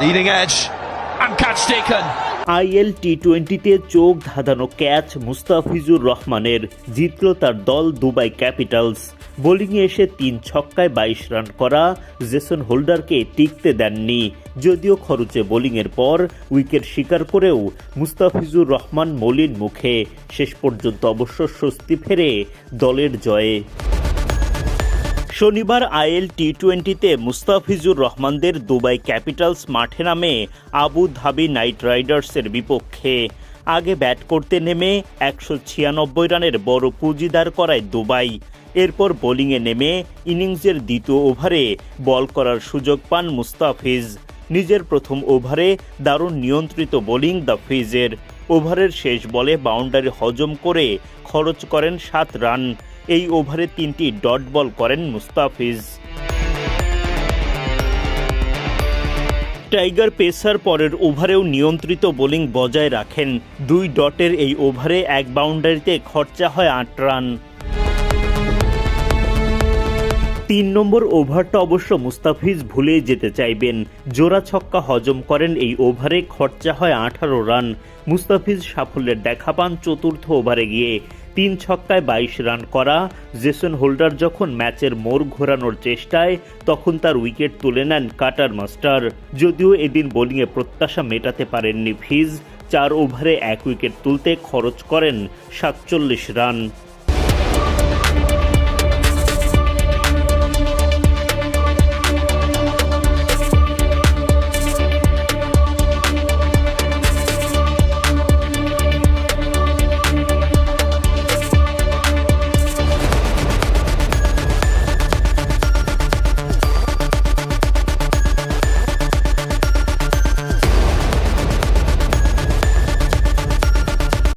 Leading edge and catch taken. IL টি-20তে চোখ ধাঁধানো ক্যাচ মুস্তাফিজুর রহমানের, জিতল তার দল দুবাই ক্যাপিটালস। বোলিংয়ে এসে 3 ছক্কায় 22 রান করা জেসন হোল্ডারকে টিকতে দেননি। যদিও খরচে বোলিংয়ের পর উইকেট শিকার করেও মুস্তাফিজুর রহমান মলিন মুখে। শেষ পর্যন্ত অবশ্য স্বস্তি ফেরে দলের জয়ে। শনিবার আইএল টি-20তে মুস্তাফিজুর রহমানদের দুবাই ক্যাপিটালস মাঠে নামে আবু ধাবি নাইট রাইডার্সের বিপক্ষে। আগে ব্যাট করতে নেমে 196 রানের বড় পুঁজি দাঁড় করায় দুবাই। এরপর বোলিংয়ে নেমে ইনিংসের দ্বিতীয় ওভারে বল করার সুযোগ পান মুস্তাফিজ। নিজের প্রথম ওভারে দারুণ নিয়ন্ত্রিত বোলিং দ্য ফিজের। ওভারের শেষ বলে বাউন্ডারি হজম করে খরচ করেন 7 রান। এই ওভারে 3টি ডট বল করেন মুস্তাফিজ। টাইগার পেসার পরের ওভারেও নিয়ন্ত্রিত বোলিং বজায় রাখেন। 2 ডটের এই ওভারে 1 বাউন্ডারিতে খরচা হয় 8 রান। 3 নম্বর ওভারটা অবশ্য মুস্তাফিজ ভুলেই যেতে চাইবেন। জোড়া ছক্কা হজম করেন এই ওভারে, খরচা হয় 18 রান। মুস্তাফিজ সাফল্যের দেখা পান চতুর্থ ওভারে গিয়ে। 3 ছক্কায় 22 রান করা জেসন হোল্ডার যখন ম্যাচের মোড় ঘোরানোর চেষ্টায়, তখন তার উইকেট তুলে নেন কাটার মাস্টার। যদিও এদিন বোলিংয়ে প্রত্যাশা মেটাতে পারেননি ফিজ। 4 ওভারে 1 উইকেট তুলতে খরচ করেন 47 রান।